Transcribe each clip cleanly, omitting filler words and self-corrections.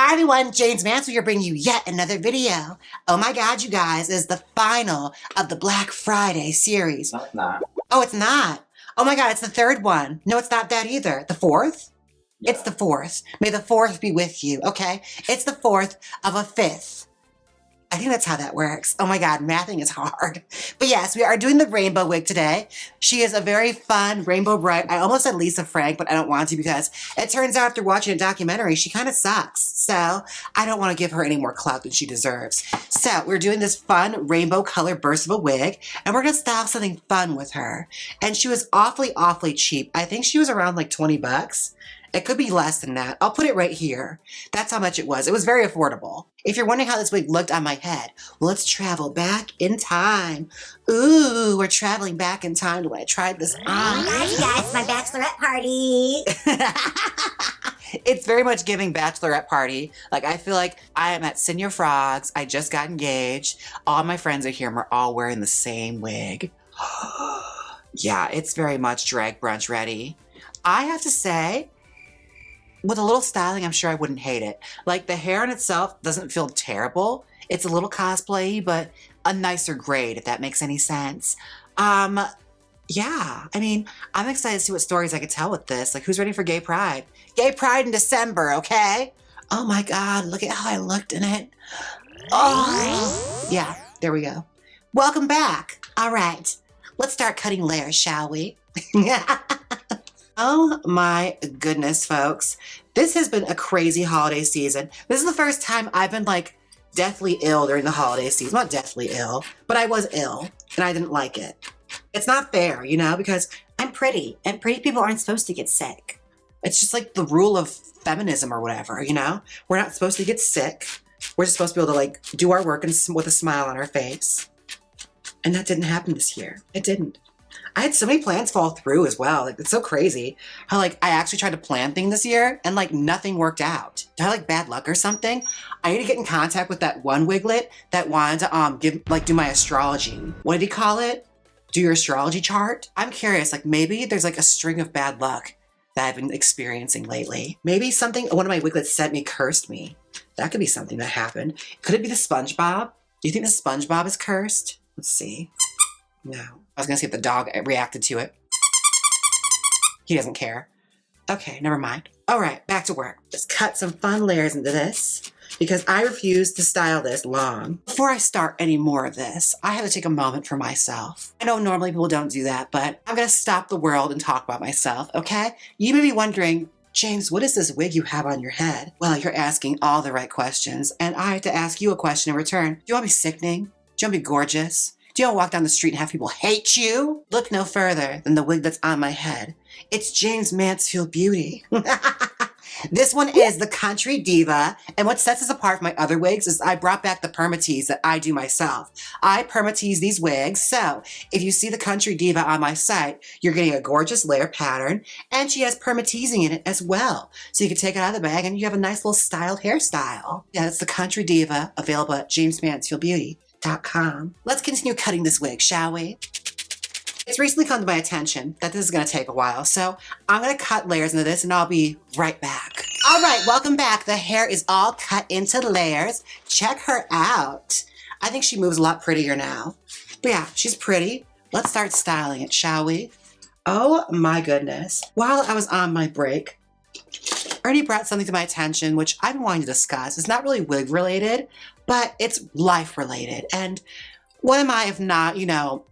Hi everyone, Jaymes Mansfield here bringing you yet another video. Oh my god, you guys, it is the final of the Black Friday series. No, it's not. Oh, it's not. Oh my god, it's the third one. No, it's not that either. The fourth? Yeah. It's the fourth. May the fourth be with you, okay? It's the fourth of a fifth. I think that's how that works. Oh my god, mathing is hard. But yes, we are doing the rainbow wig today. She is a very fun rainbow bride. I almost said Lisa Frank, but I don't want to because it turns out after watching a documentary, she kind of sucks. So I don't want to give her any more clout than she deserves. So we're doing this fun rainbow color burst of a wig, and we're going to style something fun with her. And she was awfully, awfully cheap. I think she was around like 20 bucks. It could be less than that. I'll put it right here. That's how much it was. It was very affordable. If you're wondering how this wig looked on my head, well, let's travel back in time. Ooh, we're traveling back in time to when I tried this on. Oh my gosh, you guys, my bachelorette party. It's very much giving bachelorette party. Like, I feel like I am at Senior Frogs. I just got engaged. All my friends are here and we're all wearing the same wig. Yeah, it's very much drag brunch ready. I have to say, with a little styling, I'm sure I wouldn't hate it. Like, the hair in itself doesn't feel terrible. It's a little cosplay-y, but a nicer grade, if that makes any sense. Yeah, I mean, I'm excited to see what stories I could tell with this. Like, who's ready for Gay Pride? Gay Pride in December, okay? Oh my God, look at how I looked in it. Oh, yeah, there we go. Welcome back. All right, let's start cutting layers, shall we? Oh my goodness, folks. This has been a crazy holiday season. This is the first time I've been like deathly ill during the holiday season. Not deathly ill, but I was ill and I didn't like it. It's not fair, you know, because I'm pretty and pretty people aren't supposed to get sick. It's just like the rule of feminism or whatever, you know? We're not supposed to get sick. We're just supposed to be able to like do our work and with a smile on our face. And that didn't happen this year. It didn't. I had so many plans fall through as well. Like, it's so crazy how like I actually tried to plan things this year and like nothing worked out. Did I have like bad luck or something? I need to get in contact with that one wiglet that wanted to do my astrology. What did he call it? Do your astrology chart? I'm curious, like maybe there's like a string of bad luck that I've been experiencing lately. Maybe one of my wiglets sent me cursed me. That could be something that happened. Could it be the SpongeBob? Do you think the SpongeBob is cursed? Let's see. No. I was gonna see if the dog reacted to it. He doesn't care. Okay, never mind. All right, back to work. Let's cut some fun layers into this because I refuse to style this long. Before I start any more of this, I have to take a moment for myself. I know normally people don't do that, but I'm gonna stop the world and talk about myself, okay? You may be wondering, Jaymes, what is this wig you have on your head? Well, you're asking all the right questions, and I have to ask you a question in return. Do you want to be sickening? Do you want to be gorgeous? Do you want to walk down the street and have people hate you? Look no further than the wig that's on my head. It's Jaymes Mansfield Beauty. This one is the Country Diva, and what sets this apart from my other wigs is I brought back the permatease that I do myself. I permatease these wigs, so if you see the Country Diva on my site, you're getting a gorgeous layer pattern, and she has permateasing in it as well. So you can take it out of the bag and you have a nice little styled hairstyle. Yeah, it's the Country Diva, available at jaymesmansfieldbeauty.com. Let's continue cutting this wig, shall we? It's recently come to my attention that this is going to take a while, so I'm going to cut layers into this and I'll be right back. All right, welcome back. The hair is all cut into layers. Check her out. I think she moves a lot prettier now. But yeah, she's pretty. Let's start styling it, shall we? Oh my goodness. While I was on my break, Ernie brought something to my attention, which I've been wanting to discuss. It's not really wig related, but it's life related. And what am I if not, you know,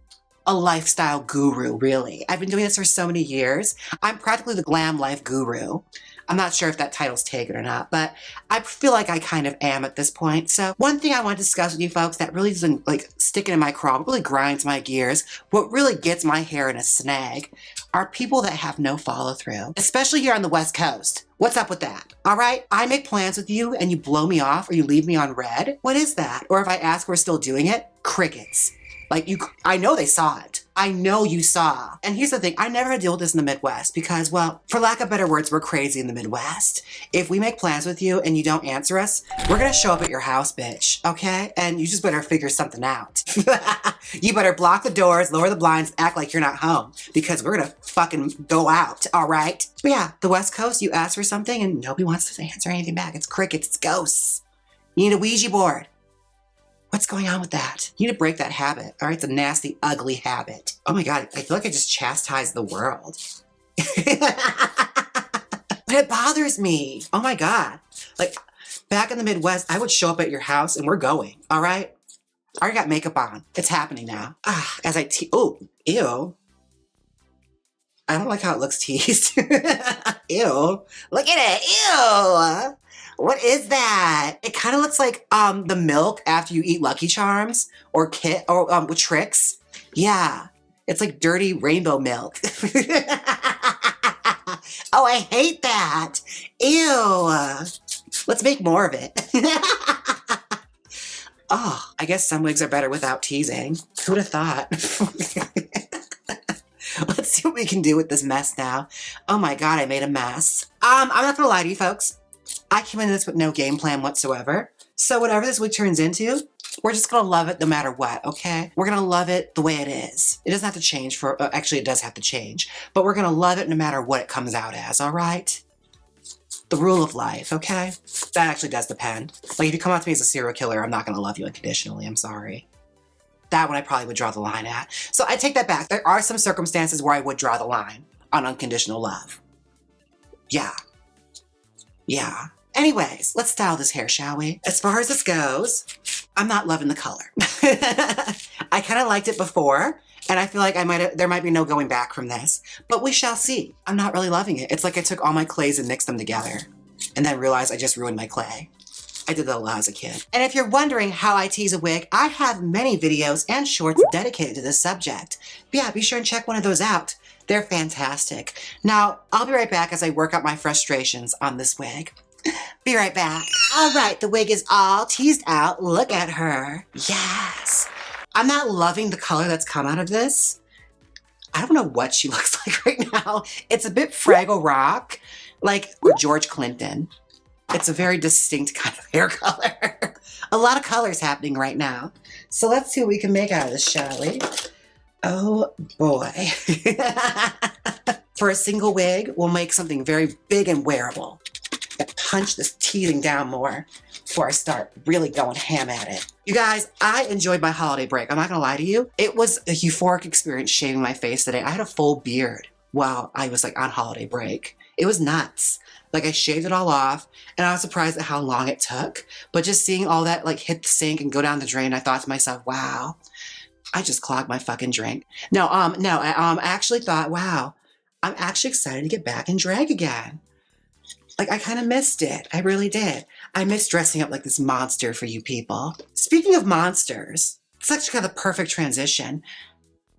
a lifestyle guru, really? I've been doing this for so many years. I'm practically the glam life guru. I'm not sure if that title's taken or not, but I feel like I kind of am at this point. So one thing I want to discuss with you folks that really doesn't like sticking in my craw, really grinds my gears, what really gets my hair in a snag are people that have no follow through, especially here on the West Coast. What's up with that? All right, I make plans with you and you blow me off or you leave me on red. What is that? Or if I ask we're still doing it, crickets. Like I know they saw it. I know you saw. And here's the thing, I never had to deal with this in the Midwest because, well, for lack of better words, we're crazy in the Midwest. If we make plans with you and you don't answer us, we're gonna show up at your house, bitch, okay? And you just better figure something out. You better block the doors, lower the blinds, act like you're not home because we're gonna fucking go out, all right? But yeah, the West Coast, you ask for something and nobody wants to answer anything back. It's crickets, it's ghosts. You need a Ouija board. What's going on with that? You need to break that habit, all right? It's a nasty, ugly habit. Oh my God, I feel like I just chastised the world. But it bothers me. Oh my God. Like, back in the Midwest, I would show up at your house and we're going, all right? I already got makeup on. It's happening now. As I oh, ew. I don't like how it looks teased. Ew. Look at it, ew. What is that? It kind of looks like the milk after you eat Lucky Charms or with Tricks. Yeah, it's like dirty rainbow milk. Oh, I hate that. Ew. Let's make more of it. Oh, I guess some wigs are better without teasing. Who'd have thought? Let's see what we can do with this mess now. Oh my God, I made a mess. I'm not gonna lie to you folks. I came into this with no game plan whatsoever. So whatever this wig turns into, we're just gonna love it no matter what, okay? We're gonna love it the way it is. It doesn't have to change actually it does have to change, but we're gonna love it no matter what it comes out as, all right? The rule of life, okay? That actually does depend. Like if you come out to me as a serial killer, I'm not gonna love you unconditionally, I'm sorry. That one I probably would draw the line at. So I take that back. There are some circumstances where I would draw the line on unconditional love. Yeah. Yeah. Anyways, let's style this hair, shall we? As far as this goes, I'm not loving the color. I kind of liked it before, and I feel like there might be no going back from this, but we shall see. I'm not really loving it. It's like I took all my clays and mixed them together, and then realized I just ruined my clay. I did that a lot as a kid. And if you're wondering how I tease a wig, I have many videos and shorts dedicated to this subject. But yeah, be sure and check one of those out. They're fantastic. Now, I'll be right back as I work out my frustrations on this wig. Be right back. All right, the wig is all teased out. Look at her. Yes. I'm not loving the color that's come out of this. I don't know what she looks like right now. It's a bit Fraggle Rock, like George Clinton. It's a very distinct kind of hair color. A lot of colors happening right now. So let's see what we can make out of this, shall we? Oh boy. For a single wig, we'll make something very big and wearable. And punch this teasing down more before I start really going ham at it. You guys, I enjoyed my holiday break. I'm not gonna lie to you. It was a euphoric experience shaving my face today. I had a full beard while I was like on holiday break. It was nuts. Like I shaved it all off and I was surprised at how long it took. But just seeing all that like hit the sink and go down the drain, I thought to myself, wow, I just clogged my fucking drink. I actually thought, wow, I'm actually excited to get back in drag again. Like I kind of missed it. I really did. I miss dressing up like this monster for you people. Speaking of monsters, it's actually kind of the perfect transition.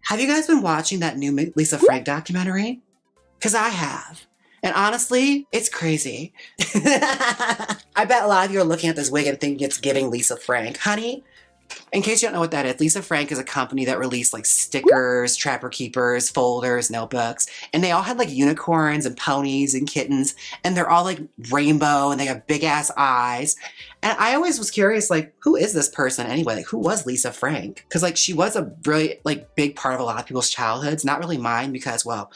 Have you guys been watching that new Lisa Frank documentary? Because I have. And honestly, it's crazy. I bet a lot of you are looking at this wig and thinking it's giving Lisa Frank. Honey, in case you don't know what that is, Lisa Frank is a company that released like stickers, Trapper Keepers, folders, notebooks, and they all had like unicorns and ponies and kittens, and they're all like rainbow and they have big ass eyes. And I always was curious, like, who is this person anyway? Like, who was Lisa Frank? Because like she was a really like big part of a lot of people's childhoods, not really mine because, well,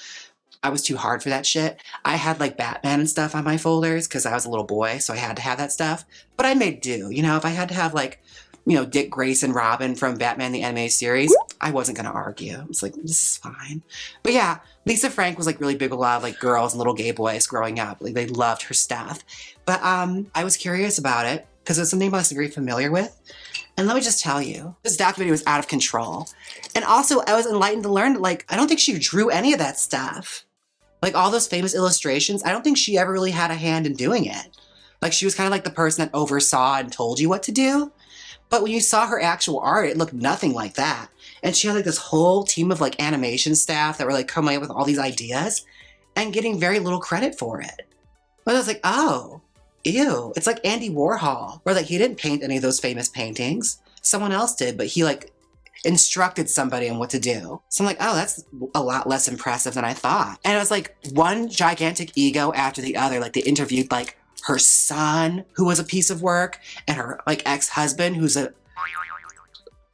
I was too hard for that shit. I had like Batman and stuff on my folders because I was a little boy, so I had to have that stuff. But I made do, you know, if I had to have like, you know, Dick Grayson Robin from Batman the Animated Series, I wasn't gonna argue. It's like, this is fine. But yeah, Lisa Frank was like really big with a lot of like girls and little gay boys growing up. Like they loved her stuff. But I was curious about it because it's something I was very familiar with. And let me just tell you, this documentary was out of control. And also I was enlightened to learn that like, I don't think she drew any of that stuff. Like all those famous illustrations, I don't think she ever really had a hand in doing it. Like she was kind of like the person that oversaw and told you what to do. But when you saw her actual art, it looked nothing like that. And she had like this whole team of like animation staff that were like coming up with all these ideas and getting very little credit for it. But I was like, oh, ew. It's like Andy Warhol, where like he didn't paint any of those famous paintings. Someone else did, but he like instructed somebody on what to do. So I'm like, oh, that's a lot less impressive than I thought. And it was like one gigantic ego after the other. Like they interviewed like her son, who was a piece of work, and her like ex-husband, who's an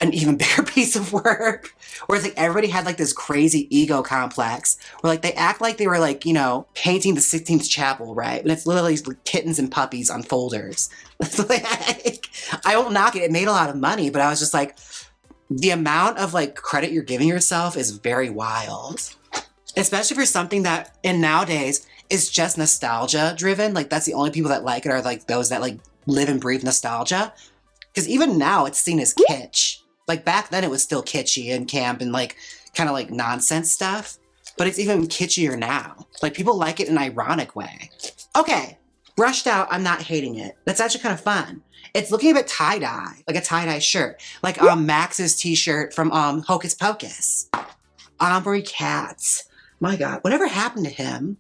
even bigger piece of work. Whereas like everybody had like this crazy ego complex where like they act like they were like, you know, painting the 16th chapel, right? But it's literally like kittens and puppies on folders. Like, I won't knock it. It made a lot of money, but I was just like, the amount of like credit you're giving yourself is very wild. Especially for something that in nowadays is just nostalgia driven. Like that's the only people that like it are like those that like live and breathe nostalgia. Because even now it's seen as kitsch. Like back then it was still kitschy and camp and like kind of like nonsense stuff. But it's even kitschier now. Like people like it in an ironic way. Okay, brushed out, I'm not hating it. That's actually kind of fun. It's looking a bit tie-dye, like a tie-dye shirt. Like Max's t-shirt from Hocus Pocus. Ombre Cats. My God, whatever happened to him?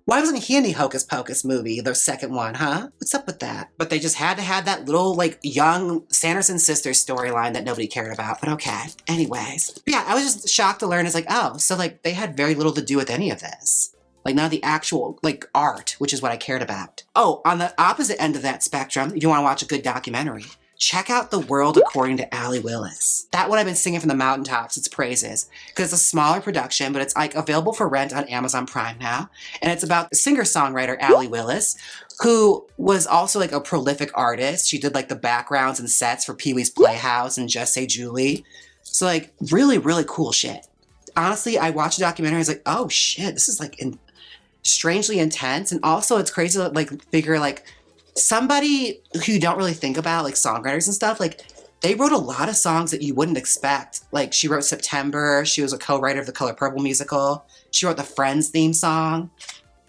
Why wasn't he in the Hocus Pocus movie, the second one, huh? What's up with that? But they just had to have that little, like, young Sanderson sisters storyline that nobody cared about. But okay. Anyways. Yeah, I was just shocked to learn. It's like, oh, so, like, they had very little to do with any of this. Like, none of the actual, like, art, which is what I cared about. Oh, on the opposite end of that spectrum, if you want to watch a good documentary, check out The World According to Allie Willis. That one I've been singing from the mountaintops, its praises. Because it's a smaller production, but it's like available for rent on Amazon Prime now. And it's about singer-songwriter Allie Willis, who was also like a prolific artist. She did like the backgrounds and sets for Pee-wee's Playhouse and Just Say Julie. So like really, really cool shit. Honestly, I watched the documentary, I was like, oh shit, this is like strangely intense. And also it's crazy to like figure like, somebody who you don't really think about, like songwriters and stuff, like they wrote a lot of songs that you wouldn't expect. Like she wrote September. She was a co-writer of the Color Purple musical. She wrote the Friends theme song.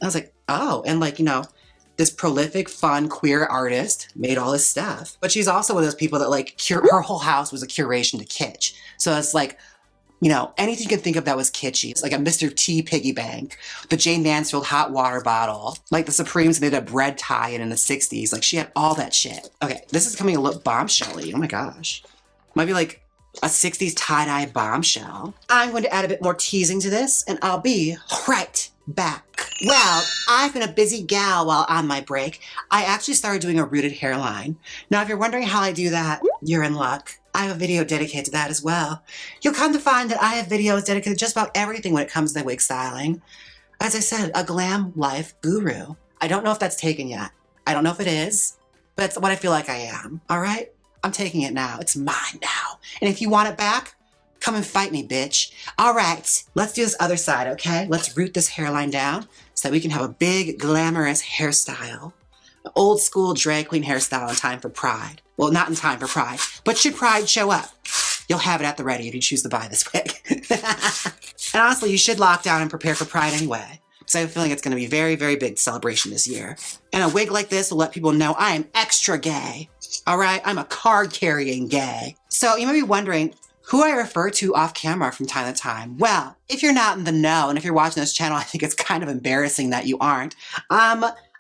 I was like, oh, and like, you know, this prolific, fun, queer artist made all this stuff. But she's also one of those people that like, her whole house was a curation to kitsch. So it's like, you know, anything you can think of that was kitschy. It's like a Mr. T piggy bank, the Jaymes Mansfield hot water bottle, like the Supremes did a bread tie-in in the 60s. Like she had all that shit. Okay, this is coming a little bombshelly. Oh my gosh. Might be like a 60s tie-dye bombshell. I'm going to add a bit more teasing to this and I'll be right back. Well, I've been a busy gal while on my break. I actually started doing a rooted hairline. Now, if you're wondering how I do that, you're in luck. I have a video dedicated to that as well. You'll come to find that I have videos dedicated to just about everything when it comes to wig styling. As I said, a glam life guru. I don't know if that's taken yet. I don't know if it is, but it's what I feel like I am, all right? I'm taking it now. It's mine now. And if you want it back, come and fight me, bitch. All right, let's do this other side, okay? Let's root this hairline down so that we can have a big, glamorous hairstyle. An old school drag queen hairstyle in time for Pride. Well, not in time for Pride, but should Pride show up, you'll have it at the ready if you choose to buy this wig. And honestly, you should lock down and prepare for Pride anyway, because I have a feeling it's going to be a very, very big celebration this year. And a wig like this will let people know I am extra gay. All right, I'm a card-carrying gay. So you may be wondering who I refer to off camera from time to time. Well, if you're not in the know, and if you're watching this channel, I think it's kind of embarrassing that you aren't.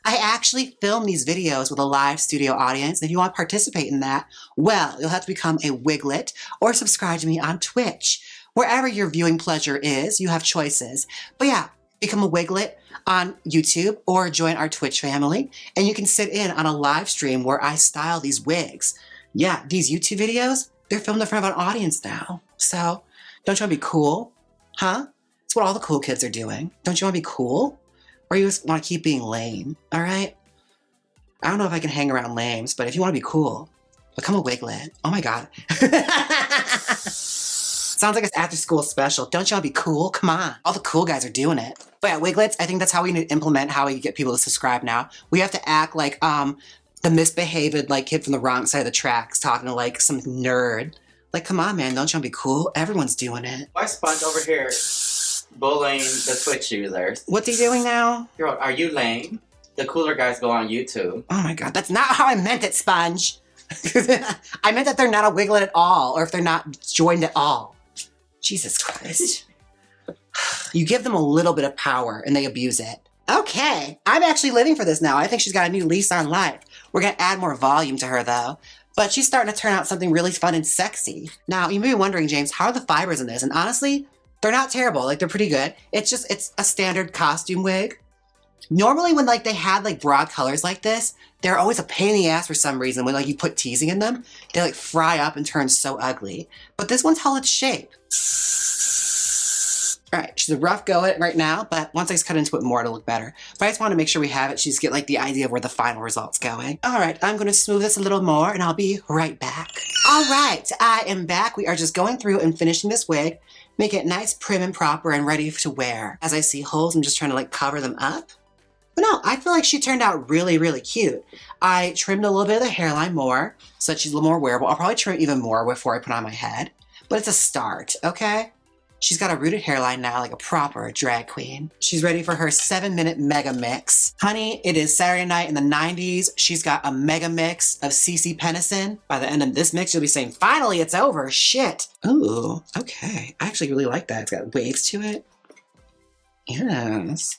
I actually film these videos with a live studio audience. And if you want to participate in that, well, you'll have to become a wiglet or subscribe to me on Twitch. Wherever your viewing pleasure is, you have choices. But yeah, become a wiglet on YouTube or join our Twitch family. And you can sit in on a live stream where I style these wigs. Yeah, these YouTube videos, they're filmed in front of an audience now. So don't you want to be cool? Huh? It's what all the cool kids are doing. Don't you want to be cool? Or you just want to keep being lame, all right? I don't know if I can hang around lames, but if you want to be cool, become a wiglet. Oh my God. Sounds like it's after school special. Don't y'all be cool? Come on. All the cool guys are doing it. But yeah, wiglets, I think that's how we need to implement how we get people to subscribe now. We have to act like the misbehaved like kid from the wrong side of the tracks talking to like some nerd. Like, come on, man, don't y'all be cool? Everyone's doing it. Why Sponge over here bullying the Twitch users? What's he doing now? Are you lame? The cooler guys go on YouTube. Oh my God, that's not how I meant it, Sponge. I meant that they're not a wiglet at all, or if they're not joined at all. Jesus Christ. You give them a little bit of power and they abuse it. Okay, I'm actually living for this now. I think she's got a new lease on life. We're gonna add more volume to her though. But she's starting to turn out something really fun and sexy. Now, you may be wondering, Jaymes, how are the fibers in this? And honestly, they're not terrible. Like, they're pretty good. It's a standard costume wig. Normally when like they had like broad colors like this, they're always a pain in the ass for some reason. When like you put teasing in them, they like fry up and turn so ugly. But this one's held its shape. All right, she's a rough go at it right now, but once I just cut into it more, it'll look better. But I just want to make sure we have it. She's get like the idea of where the final result's going. All right, I'm going to smooth this a little more and I'll be right back. All right, I am back. We are just going through and finishing this wig, make it nice, prim and proper and ready to wear. As I see holes, I'm just trying to like cover them up. But no, I feel like she turned out really, really cute. I trimmed a little bit of the hairline more so that she's a little more wearable. I'll probably trim it even more before I put on my head, but it's a start, okay? She's got a rooted hairline now like a proper drag queen. She's ready for her 7-minute mega mix. Honey, it is Saturday night in the 90s. She's got a mega mix of CeCe Peniston. By the end of this mix, you'll be saying, finally, it's over, shit. Ooh, okay. I actually really like that. It's got waves to it. Yes.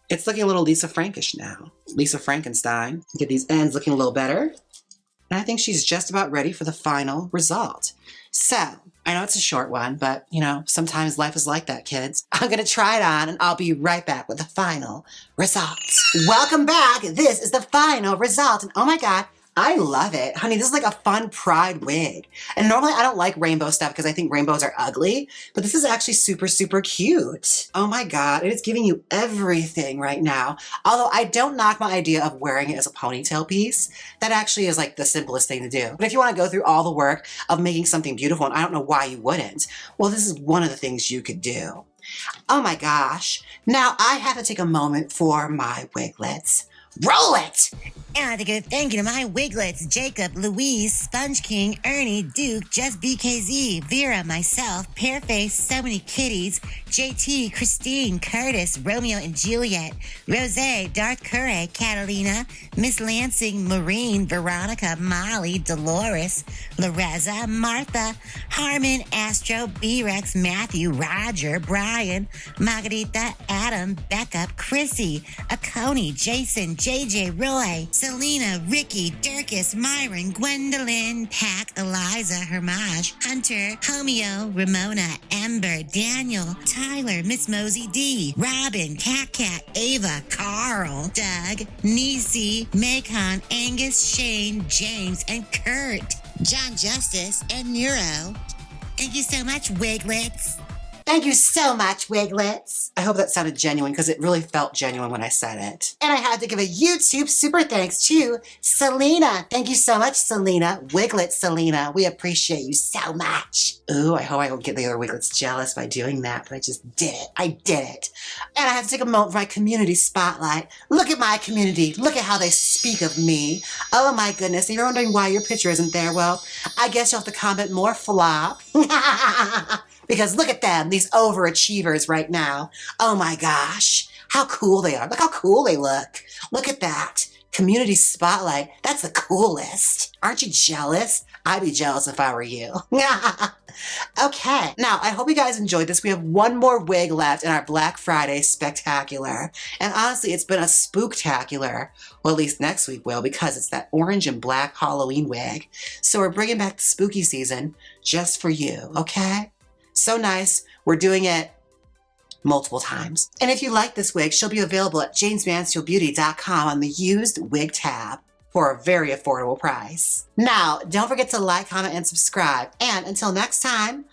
It's looking a little Lisa Frankish now. Lisa Frankenstein. Get these ends looking a little better. And I think she's just about ready for the final result. So, I know it's a short one, but, you know, sometimes life is like that, kids. I'm going to try it on, and I'll be right back with the final results. Welcome back. This is the final result, and oh my God, I love it. Honey, this is like a fun pride wig. And normally I don't like rainbow stuff because I think rainbows are ugly, but this is actually super, super cute. Oh my God, it is giving you everything right now. Although I don't knock my idea of wearing it as a ponytail piece. That actually is like the simplest thing to do. But if you want to go through all the work of making something beautiful, and I don't know why you wouldn't, well, this is one of the things you could do. Oh my gosh. Now I have to take a moment for my wiglets. Roll it! And I'd like to give thank you to my wiglets, Jacob, Louise, Sponge King, Ernie, Duke, Just BKZ, Vera, myself, Pearface, So Many Kitties, JT, Christine, Curtis, Romeo and Juliet, Rose, Darth Curry, Catalina, Miss Lansing, Maureen, Veronica, Molly, Dolores, Loreza, Martha, Harmon, Astro, B-Rex, Matthew, Roger, Brian, Margarita, Adam, Becca, Chrissy, Akoni, Jason, JJ, Roy, Selena, Ricky, Dirkus, Myron, Gwendolyn, Pack, Eliza, Hermage, Hunter, Homeo, Ramona, Ember, Daniel, Tyler, Miss Mosey D, Robin, Cat, Ava, Carl, Doug, Nisi, Macon, Angus, Shane, James, and Kurt, John Justice, and Nero. Thank you so much, wiglets. Thank you so much, wiglets. I hope that sounded genuine because it really felt genuine when I said it. And I had to give a YouTube super thanks to Selena. Thank you so much, Selena. Wiglet Selena. We appreciate you so much. Ooh, I hope I don't get the other wiglets jealous by doing that, but I just did it. I did it. And I had to take a moment for my community spotlight. Look at my community. Look at how they speak of me. Oh my goodness. If you're wondering why your picture isn't there, well, I guess you'll have to comment more, flop. Because look at them, these overachievers right now. Oh my gosh, how cool they are. Look how cool they look. Look at that. Community spotlight, that's the coolest. Aren't you jealous? I'd be jealous if I were you. Okay, now I hope you guys enjoyed this. We have one more wig left in our Black Friday spectacular. And honestly, it's been a spooktacular. Well, at least next week will, because it's that orange and black Halloween wig. So we're bringing back the spooky season just for you, okay? So nice. We're doing it multiple times. And if you like this wig, she'll be available at jaymesmansfieldbeauty.com on the used wig tab for a very affordable price. Now, don't forget to like, comment, and subscribe. And until next time,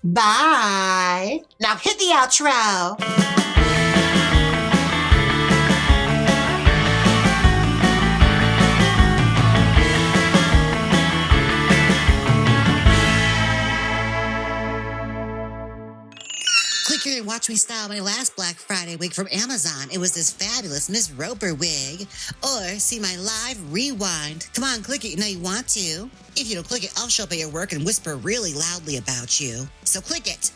bye. Now hit the outro. Click here and watch me style my last Black Friday wig from Amazon. It was this fabulous Miss Roper wig. Or see my live rewind. Come on, click it. You know you want to. If you don't click it, I'll show up at your work and whisper really loudly about you. So click it.